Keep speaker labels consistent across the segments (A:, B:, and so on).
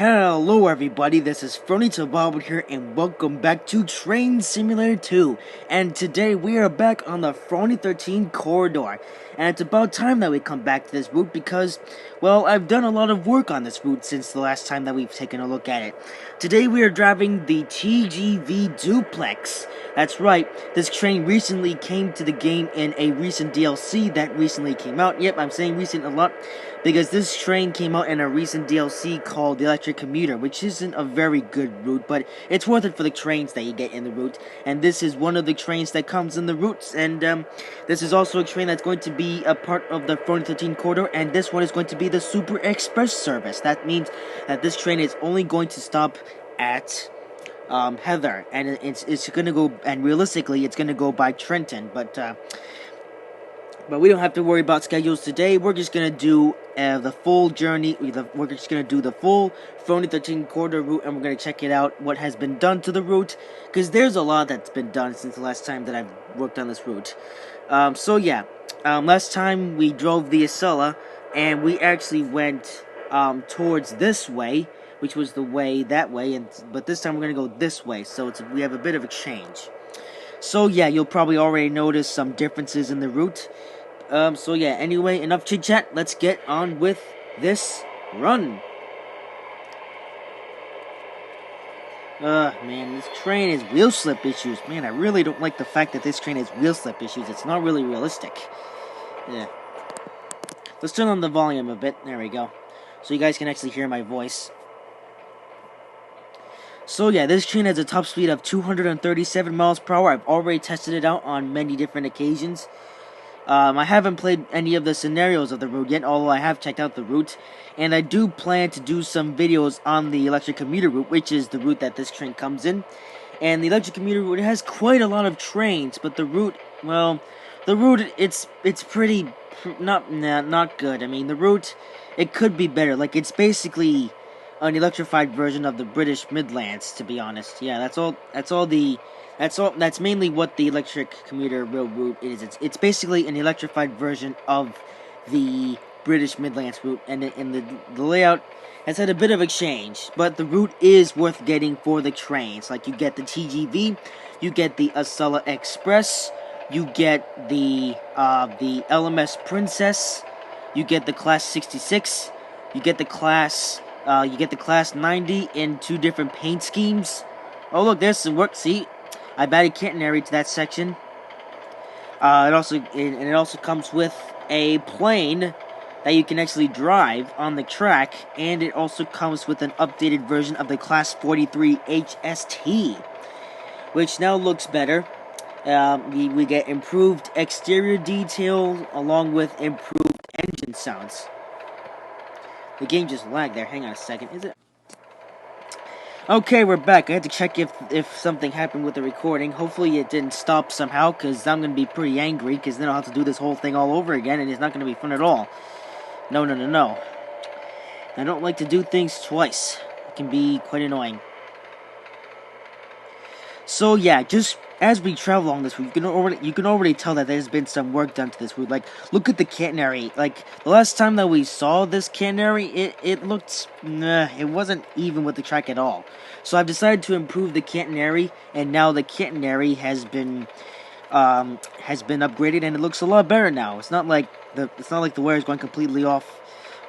A: Hello everybody, this is Frowny13 here and welcome back to Trainz Simulator 2. And today we are back on the Frowny13 corridor. And it's about time that we come back to this route because, well, I've done a lot of work on this route since the last time that we've taken a look at it. Today we are driving the TGV Duplex. That's right, this train recently came to the game in a recent DLC that recently came out. Yep, I'm saying recent a lot because this train came out in a recent DLC called the Electric Commuter, which isn't a very good route, but it's worth it for the trains that you get in the route. And this is one of the trains that comes in the routes, and this is also a train that's going to be a part of the Frowny13 corridor, and this one is going to be the Super Express service. That means that this train is only going to stop at Heather, and it's gonna go, and realistically it's gonna go by Trenton, but we don't have to worry about schedules today. We're just gonna do the full journey. We're just gonna do the full Frowny13 corridor route, and we're gonna check it out, what has been done to the route, because there's a lot that's been done since the last time that I've worked on this route. So yeah, last time we drove the Acela, and we actually went towards this way, which was the way that way, but this time we're gonna go this way. So we have a bit of a change. So yeah, you'll probably already notice some differences in the route. So yeah, anyway, enough chit chat. Let's get on with this run. Man, this train has wheel slip issues. Man, I really don't like the fact that this train has wheel slip issues. It's not really realistic. Yeah. Let's turn on the volume a bit. There we go. So you guys can actually hear my voice. So yeah, this train has a top speed of 237 miles per hour. I've already tested it out on many different occasions. I haven't played any of the scenarios of the route yet, although I have checked out the route. And I do plan to do some videos on the electric commuter route, which is the route that this train comes in. And the electric commuter route has quite a lot of trains, but the route, well, the route, it's pretty, not good. I mean, the route, it could be better. Like, it's basically an electrified version of the British Midlands, to be honest. Yeah, that's mainly what the electric commuter rail route is. It's basically an electrified version of the British Midlands route, and the layout has had a bit of a change, but the route is worth getting for the trains. Like, you get the TGV, you get the Acela Express, you get the LMS Princess, you get the Class 66, you get the Class 90 in 2 different paint schemes. Oh look, there's some work. See, I've added catenary to that section. It also comes with a plane that you can actually drive on the track, and it also comes with an updated version of the Class 43 HST, which now looks better. We get improved exterior detail along with improved engine sounds. The game just lagged there. Hang on a second. Is it? Okay, we're back. I had to check if something happened with the recording. Hopefully it didn't stop somehow, because I'm going to be pretty angry, because then I'll have to do this whole thing all over again, and it's not going to be fun at all. No. I don't like to do things twice. It can be quite annoying. So yeah, just as we travel along this route, you can already tell that there's been some work done to this route. Like, look at the catenary. Like, the last time that we saw this catenary, it looked, it wasn't even with the track at all. So I've decided to improve the catenary, and now the catenary has been upgraded, and it looks a lot better now. It's not like the wire is going completely off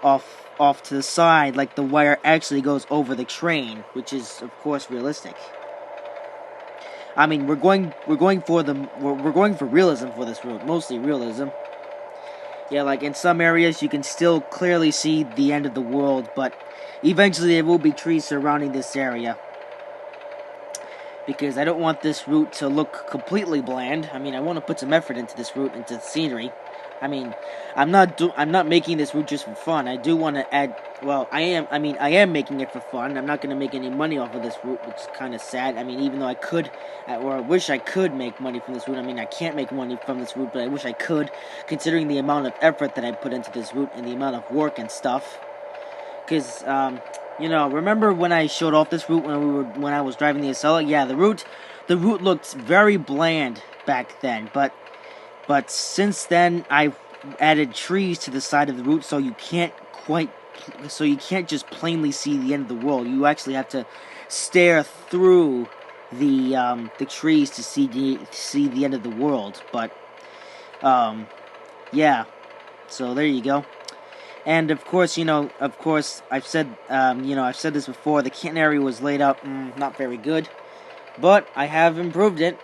A: to the side, like the wire actually goes over the train, which is of course realistic. I mean, we're going for realism for this route, mostly realism. Yeah, like in some areas you can still clearly see the end of the world, but eventually there will be trees surrounding this area. Because I don't want this route to look completely bland. I mean, I want to put some effort into this route, into the scenery. I mean, I'm not making this route just for fun. I do want to add. Well, I am making it for fun. I'm not going to make any money off of this route, which is kind of sad. I mean, even though I could, or I wish I could make money from this route. I mean, I can't make money from this route, but I wish I could, considering the amount of effort that I put into this route and the amount of work and stuff. Because, you know, remember when I showed off this route when I was driving the Acela? Yeah, the route looked very bland back then, but since then I've added trees to the side of the route, so you can't quite just plainly see the end of the world. You actually have to stare through the trees to see the end of the world. But yeah. So there you go. And of course, I've said this before. The cannery was laid out not very good, but I have improved it.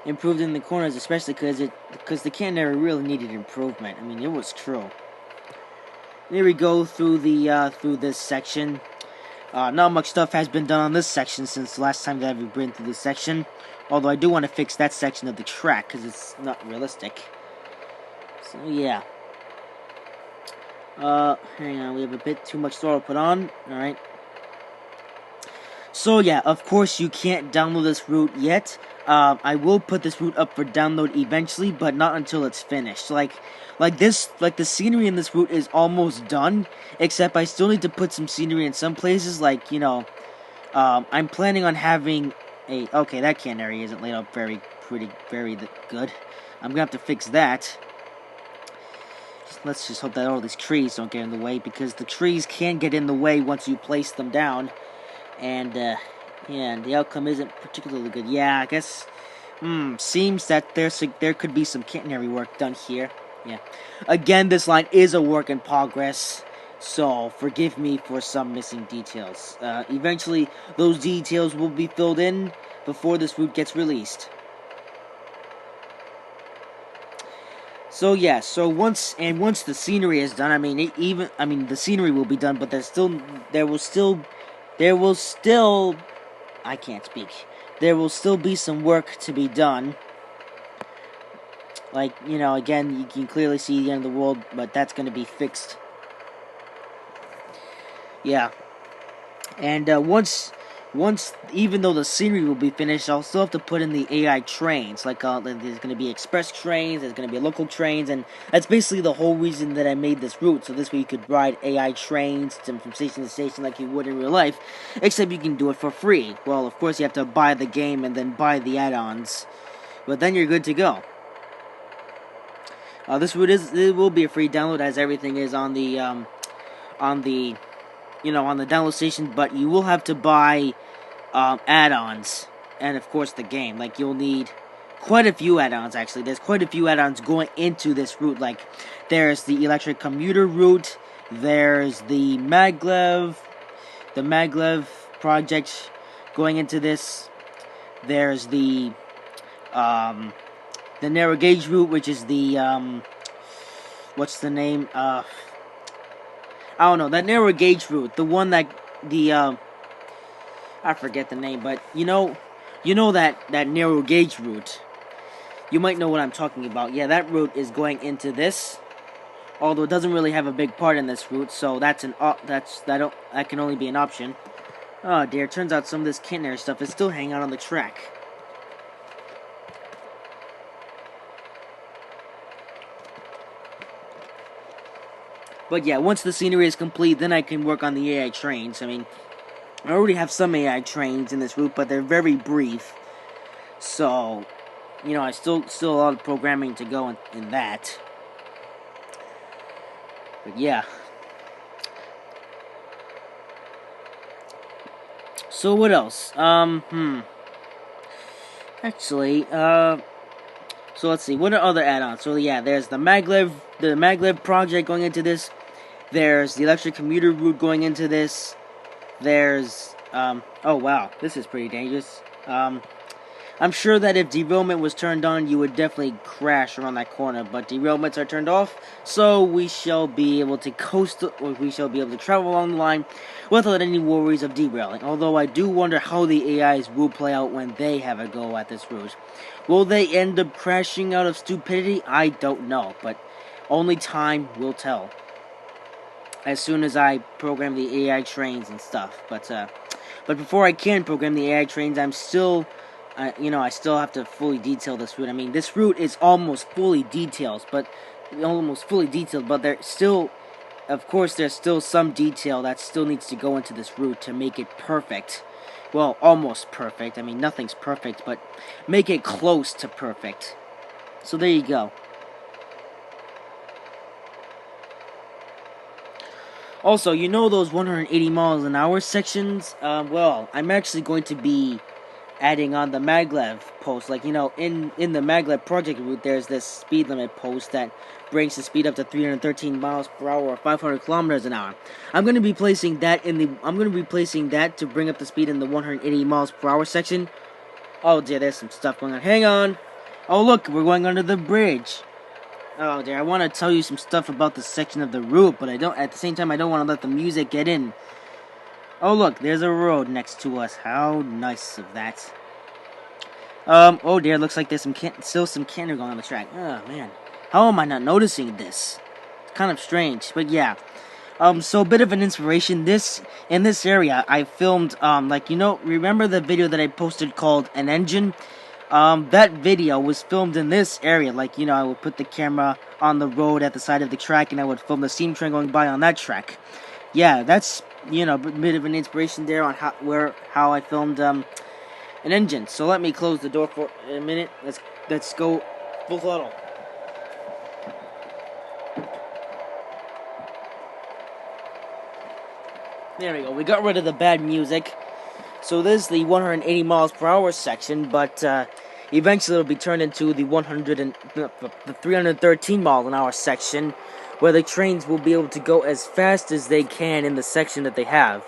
A: Improved in the corners, especially because the cannery really needed improvement. I mean, it was true. Here we go through through this section. Not much stuff has been done on this section since the last time that I've been through this section. Although I do want to fix that section of the track because it's not realistic. So yeah. Hang on, we have a bit too much throttle put on. Alright. So yeah, of course you can't download this route yet. I will put this route up for download eventually, but not until it's finished. Like the scenery in this route is almost done, except I still need to put some scenery in some places, I'm planning on having okay, that cannery isn't laid out very good. I'm gonna have to fix that. Let's just hope that all these trees don't get in the way, because the trees can get in the way once you place them down. And, yeah, and the outcome isn't particularly good. Yeah, I guess, seems that there could be some cannery work done here. Yeah. Again, this line is a work in progress, so forgive me for some missing details. Eventually, those details will be filled in before this route gets released. So yeah, once the scenery is done, the scenery will be done, but there will still I can't speak. There will still be some work to be done. Like, again, you can clearly see the end of the world, but that's going to be fixed. Yeah. And even though the scenery will be finished, I'll still have to put in the AI trains. Like, there's going to be express trains, there's going to be local trains, and that's basically the whole reason that I made this route. So this way you could ride AI trains from station to station like you would in real life, except you can do it for free. Well, of course you have to buy the game and then buy the add-ons, but then you're good to go. This route will be a free download, as everything is on the download station, but you will have to buy add-ons, and of course the game. Like, you'll need quite a few add-ons, actually. There's quite a few add-ons going into this route. Like, there's the electric commuter route, there's the maglev project going into this, there's the narrow gauge route, which is the what's the name? I don't know, that narrow gauge route, the one that I forget the name, but you know that narrow gauge route. You might know what I'm talking about. Yeah, that route is going into this. Although it doesn't really have a big part in this route, so that can only be an option. Oh dear, turns out some of this cannery stuff is still hanging out on the track. But yeah, once the scenery is complete, then I can work on the AI trains. I mean, I already have some AI trains in this route, but they're very brief. So, I still a lot of programming to go in that. But yeah. So what else? Actually, so let's see. What are other add-ons? So yeah, there's the maglev project going into this. There's the electric commuter route going into this. There's, oh wow, this is pretty dangerous. I'm sure that if derailment was turned on, you would definitely crash around that corner, but derailments are turned off, so we shall be able to travel along the line without any worries of derailing. Although I do wonder how the AIs will play out when they have a go at this route. Will they end up crashing out of stupidity? I don't know, but only time will tell. As soon as I program the AI trains and stuff, but before I can program the AI trains, I still have to fully detail this route. I mean, this route is almost fully detailed, but there's still some detail that still needs to go into this route to make it perfect. Well, almost perfect. I mean, nothing's perfect, but make it close to perfect. So there you go. Also, you know those 180 miles an hour sections? Well, I'm actually going to be adding on the maglev post. Like, you know, in the maglev project route, there's this speed limit post that brings the speed up to 313 miles per hour or 500 kilometers an hour. I'm going to be placing that to bring up the speed in the 180 miles per hour section. Oh dear, there's some stuff going on. Hang on. Oh look, we're going under the bridge. Oh dear, I want to tell you some stuff about this section of the route, but at the same time, I don't want to let the music get in. Oh look, there's a road next to us. How nice of that. Oh dear, looks like there's still some cannon going on the track. Oh man, how am I not noticing this? It's kind of strange, but yeah. So a bit of an inspiration. In this area, I filmed, remember the video that I posted called An Engine? That video was filmed in this area. Like, you know, I would put the camera on the road at the side of the track, and I would film the steam train going by on that track. Yeah, that's, you know, a bit of an inspiration there on how I filmed, An Engine. So let me close the door for a minute. Let's go full throttle. There we go. We got rid of the bad music. So this is the 180 miles per hour section, but eventually it'll be turned into the 313 mile an hour section, where the trains will be able to go as fast as they can in the section that they have.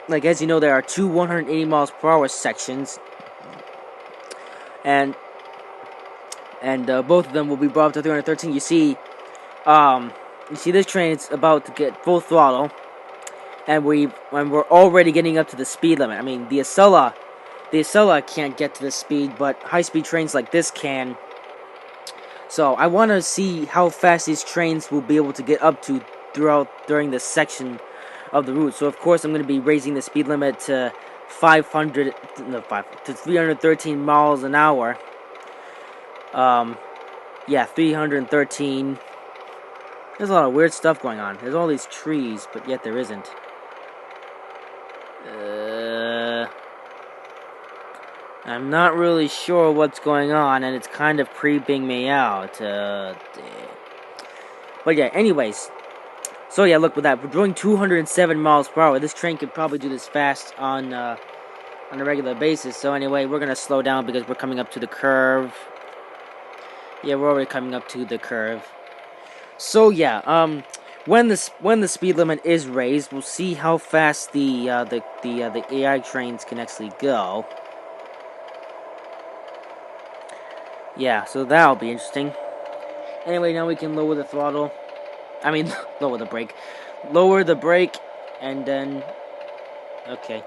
A: Like, as you know, there are two 180 miles per hour sections, and both of them will be brought up to 313. You see this train is about to get full throttle, and we're already getting up to the speed limit. I mean, the Acela can't get to the speed, but high-speed trains like this can. So I want to see how fast these trains will be able to get up to during this section of the route. So of course I'm going to be raising the speed limit to 313 miles an hour. Yeah, 313. There's a lot of weird stuff going on. There's all these trees, but yet there isn't. I'm not really sure what's going on, and it's kind of creeping me out. But yeah, anyways. So yeah, look, with that, we're doing 207 miles per hour. This train could probably do this fast on a regular basis. So anyway, we're gonna slow down because we're coming up to the curve. Yeah, we're already coming up to the curve. So yeah, when the speed limit is raised, we'll see how fast the AI trains can actually go. Yeah, so that'll be interesting. Anyway, now we can lower the throttle. I mean, lower the brake. Lower the brake, and then... Okay.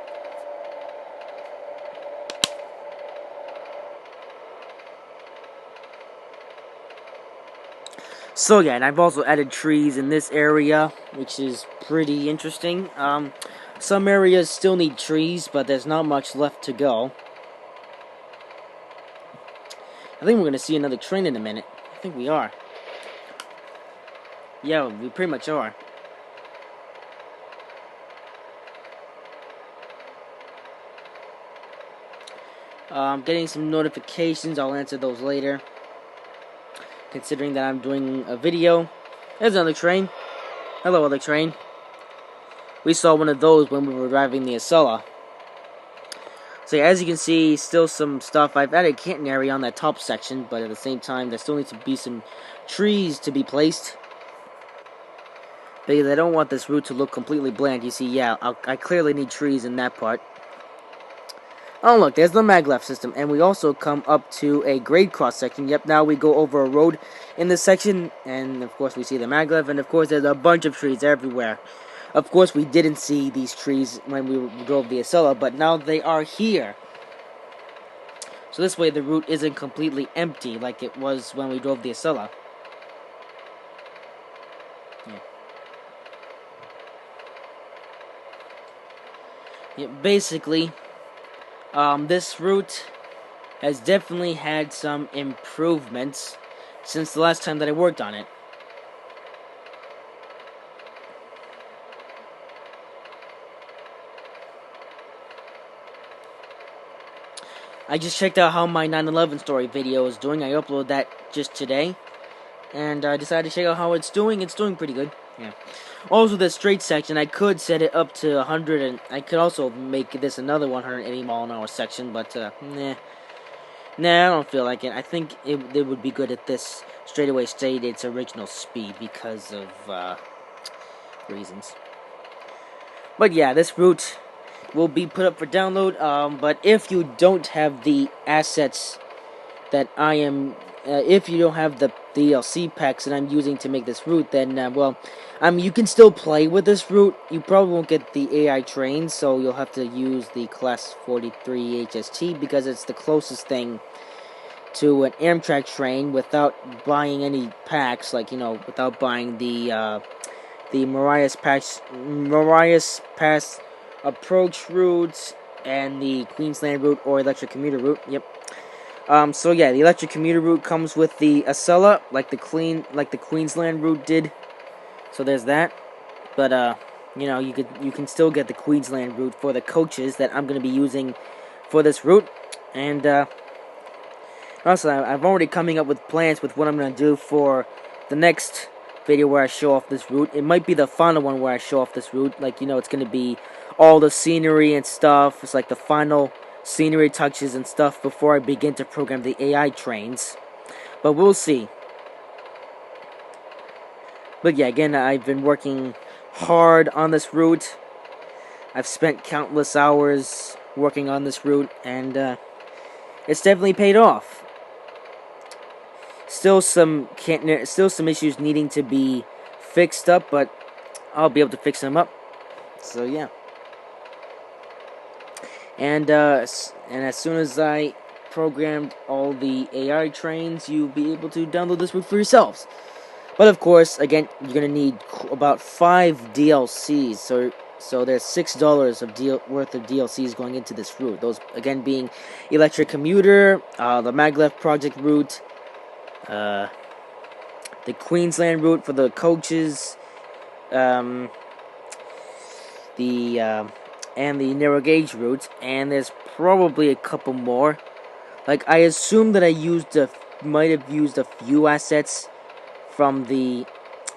A: So yeah, and I've also added trees in this area, which is pretty interesting. Some areas still need trees, but there's not much left to go. I think we're going to see another train in a minute. I think we are. Yeah, we pretty much are. I'm getting some notifications. I'll answer those later. Considering that I'm doing a video. There's another train. Hello, other train. We saw one of those when we were driving the Acela. So yeah, as you can see, still some stuff. I've added catenary on that top section, but at the same time, there still needs to be some trees to be placed. Because I don't want this route to look completely bland. You see, yeah, I clearly need trees in that part. Oh look, there's the maglev system, and we also come up to a grade cross section. Yep, now we go over a road in this section, and of course we see the maglev, and of course there's a bunch of trees everywhere. Of course we didn't see these trees when we drove the Acela, but now they are here. So this way the route isn't completely empty like it was when we drove the Acela. Yeah, basically, this route has definitely had some improvements since the last time that I worked on it. I just checked out how my 9/11 story video is doing. I uploaded that just today, and I decided to check out how it's doing. It's doing pretty good. Yeah. Also, the straight section, I could set it up to 100, and I could also make this another 180-mile-an-hour section, but nah, I don't feel like it. I think it would be good if this straightaway stayed its original speed because of reasons. But yeah, this route will be put up for download. But if you don't have the assets that I am, if you don't have the DLC packs that I'm using to make this route, then well, you can still play with this route. You probably won't get the AI trains, so you'll have to use the Class 43 HST because it's the closest thing to an Amtrak train without buying any packs, like, without buying the Marias Pass approach route and the Queensland route or electric commuter route. Yep. So yeah, the electric commuter route comes with the Acela, like the Queensland route did. So there's that. But you can still get the Queensland route for the coaches that I'm going to be using for this route. And also, I'm already coming up with plans with what I'm going to do for the next video where I show off this route. It might be the final one where I show off this route. Like, it's going to be all the scenery and stuff. It's like the final scenery touches and stuff before I begin to program the AI trains. But we'll see. But yeah, again, I've been working hard on this route. I've spent countless hours working on this route, and it's definitely paid off. Still some issues needing to be fixed up, but I'll be able to fix them up. So yeah. And as soon as I programmed all the AI trains, you'll be able to download this route for yourselves. But of course, again, you're gonna need about 5 DLCs. So there's $6 worth of DLCs going into this route. Those again being electric commuter, the maglev project route, the Queensland route for the coaches, and the narrow gauge route, and there's probably a couple more. Like, I assume that I might have used a few assets from the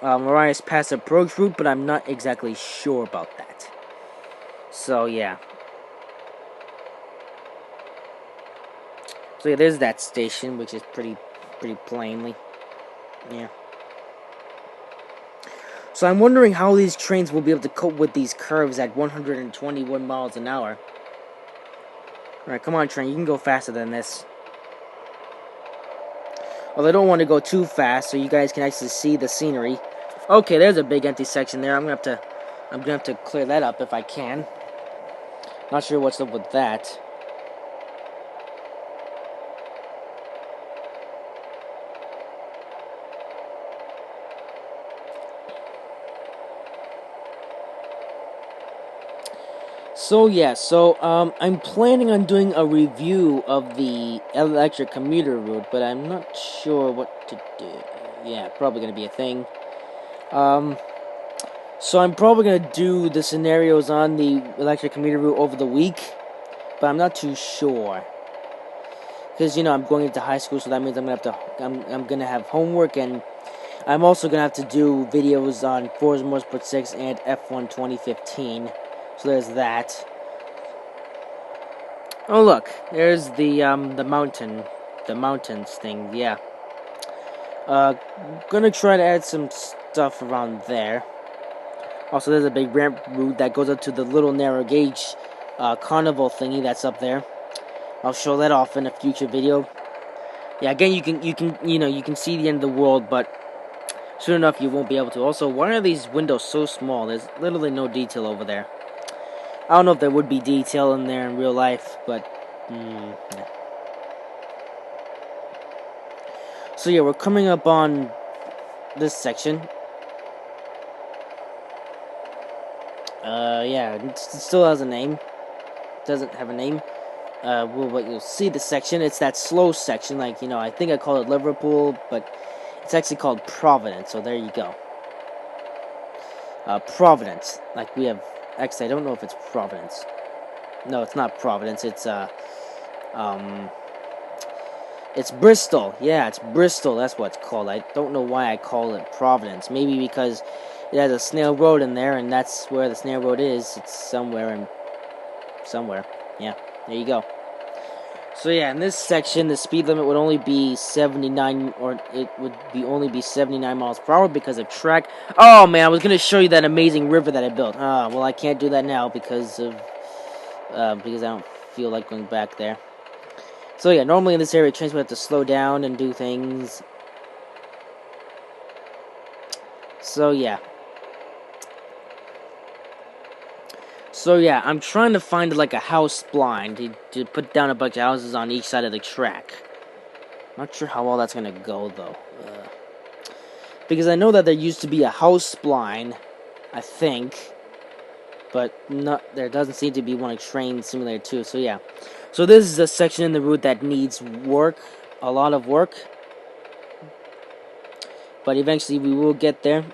A: Marias Pass approach route, but I'm not exactly sure about that. So yeah. So yeah, there's that station, which is pretty plainly. Yeah. So I'm wondering how these trains will be able to cope with these curves at 121 miles an hour. Alright, come on, train. You can go faster than this. Well, I don't want to go too fast, so you guys can actually see the scenery. Okay, there's a big empty section there. I'm gonna have to clear that up if I can. Not sure what's up with that. So yeah, I'm planning on doing a review of the electric commuter route, but I'm not sure what to do. Yeah, probably gonna be a thing. So I'm probably gonna do the scenarios on the electric commuter route over the week, but I'm not too sure. Because I'm going into high school, so that means I'm gonna have homework, and I'm also gonna have to do videos on Forza Motorsport 6 and F1 2015. So there's that. Oh look, there's the mountains thing. Yeah. Gonna try to add some stuff around there. Also, there's a big ramp route that goes up to the little narrow gauge carnival thingy that's up there. I'll show that off in a future video. Yeah, again, you can see the end of the world, but soon enough you won't be able to. Also, why are these windows so small? There's literally no detail over there. I don't know if there would be detail in there in real life, but yeah. So yeah, we're coming up on this section. Yeah, it still has a name. Doesn't have a name. Well, but you'll see the section. It's that slow section. Like, I think I called it Liverpool, but it's actually called Providence. So there you go. Providence. Like, we have. Actually, I don't know if it's Providence. No, it's not Providence. It's Bristol. Yeah, it's Bristol. That's what it's called. I don't know why I call it Providence. Maybe because it has a snail road in there, and that's where the snail road is. It's somewhere. Yeah, there you go. So yeah, in this section, the speed limit would only be 79, or it would be only be 79 miles per hour because of track. Oh man, I was gonna show you that amazing river that I built. Well, I can't do that now because I don't feel like going back there. So yeah, normally in this area, trains would have to slow down and do things. So yeah. I'm trying to find like a house blind to put down a bunch of houses on each side of the track. Not sure how well that's gonna go though, because I know that there used to be a house blind, I think, but there doesn't seem to be one in Trainz Simulator 2. So yeah, so this is a section in the route that needs work, a lot of work, but eventually we will get there.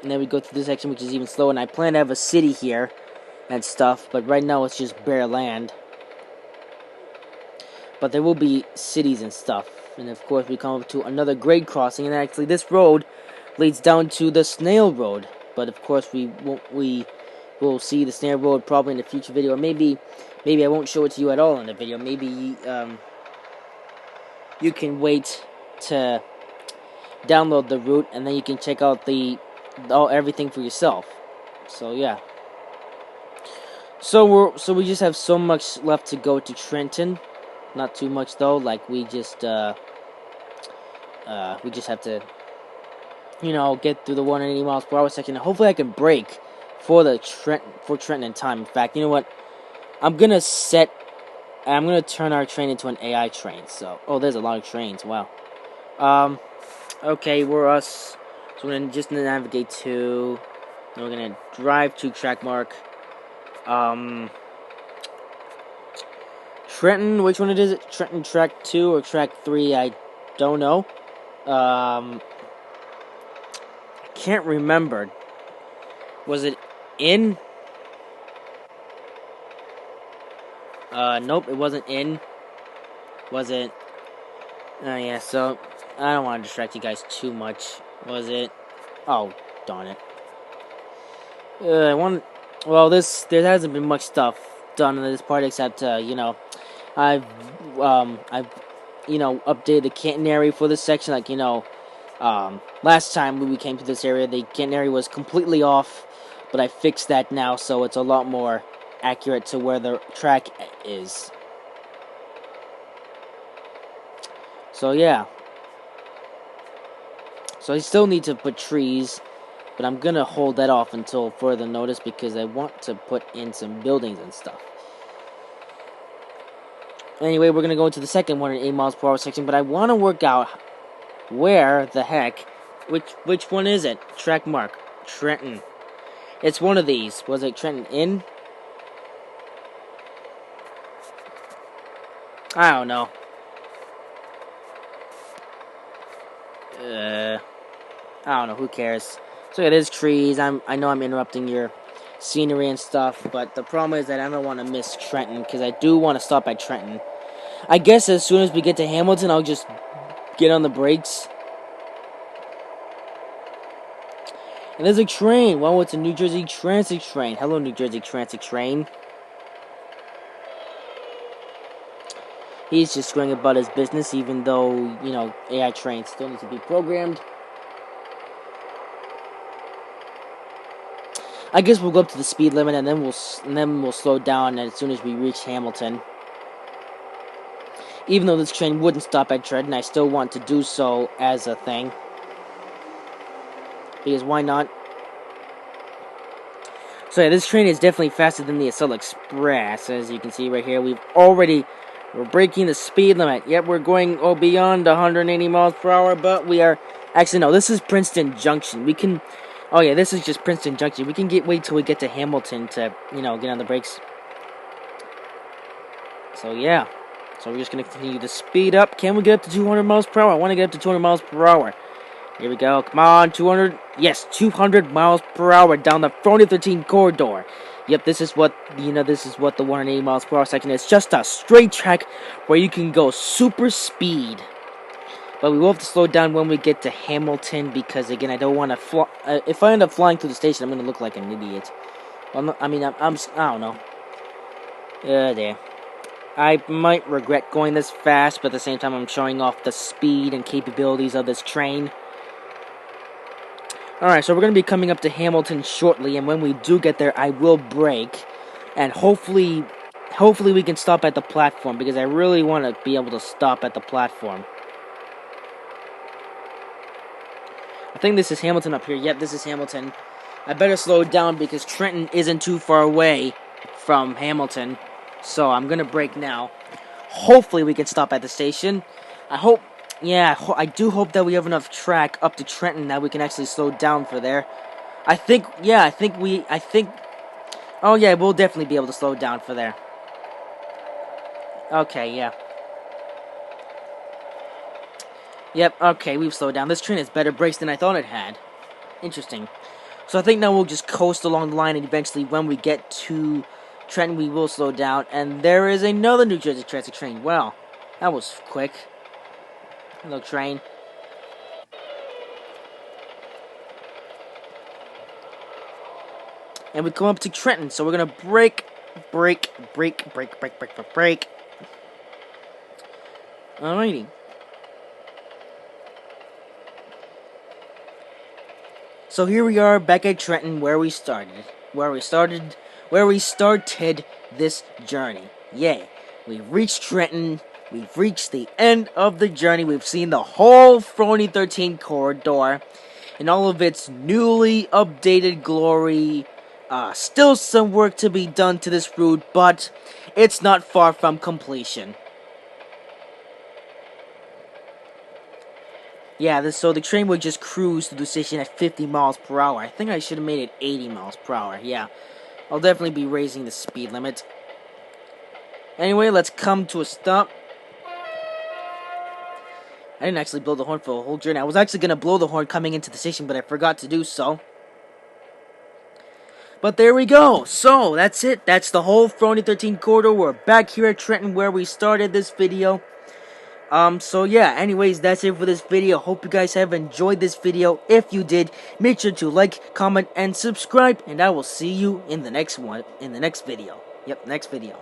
A: And then we go through this section, which is even slower. And I plan to have a city here and stuff, but right now it's just bare land. But there will be cities and stuff. And of course we come up to another grade crossing, and actually this road leads down to the snail road. But of course we will see the snail road probably in a future video, or maybe I won't show it to you at all in the video. Maybe you can wait to download the route, and then you can check out everything for yourself. So yeah. So we just have so much left to go to Trenton. Not too much though. Like we just have to, get through the 180 miles per hour section. Hopefully I can brake for Trenton in time. In fact, you know what? I'm gonna turn our train into an AI train. So there's a lot of trains. Wow. Okay, So we're gonna just navigate to. And we're gonna drive to track mark. Trenton, which one is it? Trenton track 2 or track 3? I don't know. Can't remember. Was it in? Nope, it wasn't in. Was it? Yeah, so I don't want to distract you guys too much. Was it? Oh, darn it. Well, there hasn't been much stuff done in this part except, I've updated the catenary for this section. Like, last time when we came to this area, the catenary was completely off, but I fixed that now, so it's a lot more accurate to where the track is. So, yeah. So, I still need to put trees, but I'm gonna hold that off until further notice because I want to put in some buildings and stuff. Anyway, we're gonna go into the second 108 miles per hour section, but I want to work out where the heck, which one is it? Track mark, Trenton. It's one of these. Was it Trenton in? I don't know. I don't know. Who cares? So yeah, there's trees. I know I'm interrupting your scenery and stuff, but the problem is that I don't want to miss Trenton because I do want to stop at Trenton. I guess as soon as we get to Hamilton, I'll just get on the brakes. And there's a train. Well, it's a New Jersey Transit train. Hello, New Jersey Transit train. He's just going about his business, even though, AI trains still need to be programmed. I guess we'll go up to the speed limit, and then we'll slow down as soon as we reach Hamilton. Even though this train wouldn't stop at Trenton, I still want to do so as a thing. Because why not? So yeah, this train is definitely faster than the Acela Express. As you can see right here, we're breaking the speed limit. Yep, we're going beyond 180 miles per hour, but we are... Actually, no, this is Princeton Junction. We can... Oh yeah, this is just Princeton Junction. We can wait till we get to Hamilton to, get on the brakes. So yeah. So we're just going to continue to speed up. Can we get up to 200 miles per hour? I want to get up to 200 miles per hour. Here we go. Come on, 200. Yes, 200 miles per hour down the Frowny13 corridor. Yep, this is what the 180 miles per hour section is. Just a straight track where you can go super speed. But we will have to slow down when we get to Hamilton, because again, I don't want to fly. If I end up flying through the station, I'm gonna look like an idiot. Well, I don't know. There. I might regret going this fast, but at the same time, I'm showing off the speed and capabilities of this train. Alright, so we're going to be coming up to Hamilton shortly, and when we do get there, I will brake, and hopefully we can stop at the platform, because I really want to be able to stop at the platform. I think this is Hamilton up here. Yep, this is Hamilton. I better slow down, because Trenton isn't too far away from Hamilton, so I'm going to brake now. Hopefully we can stop at the station. I do hope that we have enough track up to Trenton that we can actually slow down for there. Oh yeah, we'll definitely be able to slow down for there. Okay, yeah. Yep, okay, we've slowed down. This train has better brakes than I thought it had. Interesting. So I think now we'll just coast along the line, and eventually when we get to Trenton, we will slow down. And there is another New Jersey Transit train. Wow, that was quick. Hello, train. And we come up to Trenton, so we're gonna brake. Alrighty. So here we are back at Trenton, where we started this journey. Yay. We've reached Trenton. We've reached the end of the journey. We've seen the whole Frowny13 corridor in all of its newly updated glory. Still some work to be done to this route, but it's not far from completion. Yeah, so the train would just cruise through the station at 50 miles per hour. I think I should have made it 80 miles per hour. Yeah, I'll definitely be raising the speed limit. Anyway, let's come to a stop. I didn't actually blow the horn for the whole journey. I was actually going to blow the horn coming into the station, but I forgot to do so. But there we go. So, that's it. That's the whole Frowny13 corridor. We're back here at Trenton where we started this video. So yeah, anyways, that's it for this video. Hope you guys have enjoyed this video. If you did, make sure to like, comment, and subscribe. And I will see you in the next video. Yep, next video.